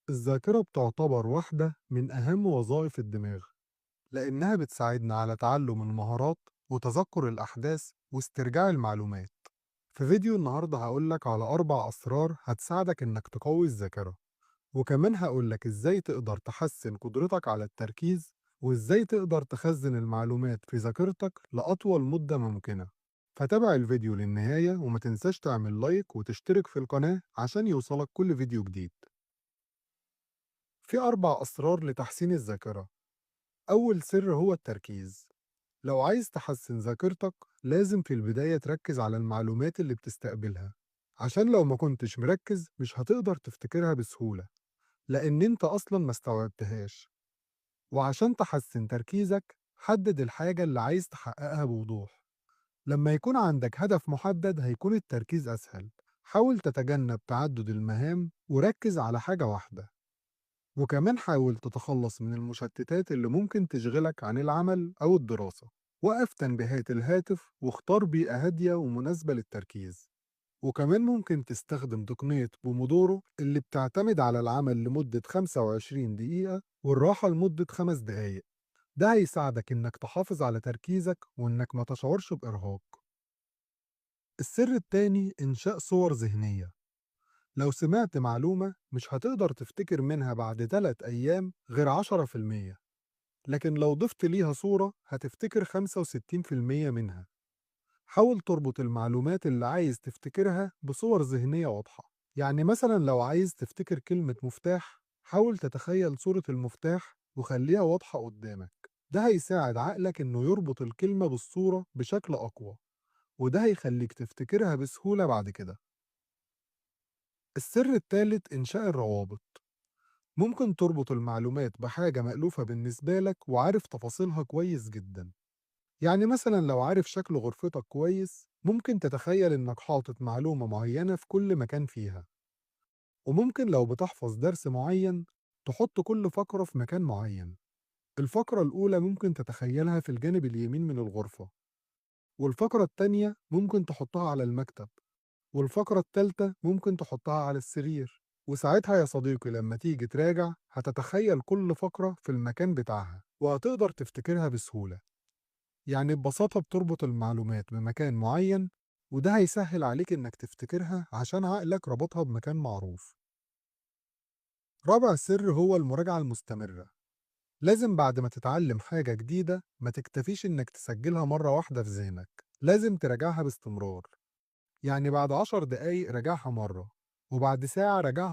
الذاكرة بتعتبر واحدة من أهم وظائف الدماغ، لأنها بتساعدنا على تعلم المهارات وتذكر الأحداث واسترجاع المعلومات. في فيديو النهاردة هقولك على 4 أسرار هتساعدك إنك تقوي الذاكرة، وكمان هقولك إزاي تقدر تحسن قدرتك على التركيز، وإزاي تقدر تخزن المعلومات في ذاكرتك لأطول مدة ممكنة. فتابع الفيديو للنهاية وما تنساش تعمل لايك وتشترك في القناة عشان يوصلك كل فيديو جديد. في 4 أسرار لتحسين الذاكرة. أول سر هو التركيز. لو عايز تحسن ذاكرتك لازم في البداية تركز على المعلومات اللي بتستقبلها، عشان لو ما كنتش مركز مش هتقدر تفتكرها بسهولة، لأن أنت أصلا ما استوعبتهاش. وعشان تحسن تركيزك حدد الحاجة اللي عايز تحققها بوضوح. لما يكون عندك هدف محدد هيكون التركيز أسهل. حاول تتجنب تعدد المهام وركز على حاجة واحدة. وكمان حاول تتخلص من المشتتات اللي ممكن تشغلك عن العمل أو الدراسة. وقف تنبيهات الهاتف واختار بيئة هادية ومناسبة للتركيز. وكمان ممكن تستخدم تقنية بومودورو اللي بتعتمد على العمل لمدة 25 دقيقة والراحة لمدة 5 دقايق. ده هيساعدك إنك تحافظ على تركيزك وإنك ما تشعرش بإرهاق. السر التاني إنشاء صور ذهنية. لو سمعت معلومة مش هتقدر تفتكر منها بعد 3 أيام غير 10%، لكن لو ضفت ليها صورة هتفتكر 65% منها. حاول تربط المعلومات اللي عايز تفتكرها بصور ذهنية واضحة. يعني مثلا لو عايز تفتكر كلمة مفتاح حاول تتخيل صورة المفتاح وخليها واضحة قدامك. ده هيساعد عقلك إنه يربط الكلمة بالصورة بشكل أقوى، وده هيخليك تفتكرها بسهولة بعد كده. السر الثالث إنشاء الروابط. ممكن تربط المعلومات بحاجة مألوفة بالنسبة لك وعارف تفاصيلها كويس جدا. يعني مثلا لو عارف شكل غرفتك كويس ممكن تتخيل إنك حاطط معلومة معينة في كل مكان فيها. وممكن لو بتحفظ درس معين تحط كل فقرة في مكان معين. الفقرة الأولى ممكن تتخيلها في الجانب اليمين من الغرفة، والفقرة التانية ممكن تحطها على المكتب، والفقرة التالتة ممكن تحطها على السرير. وساعتها يا صديقي لما تيجي تراجع هتتخيل كل فقرة في المكان بتاعها وهتقدر تفتكرها بسهولة. يعني ببساطة بتربط المعلومات بمكان معين، وده هيسهل عليك إنك تفتكرها عشان عقلك ربطها بمكان معروف. رابع سر هو المراجعة المستمرة. لازم بعد ما تتعلم حاجة جديدة ما تكتفيش إنك تسجلها مرة واحدة في ذهنك، لازم تراجعها باستمرار. يعني بعد 10 دقايق راجعها مرة، وبعد ساعة راجعها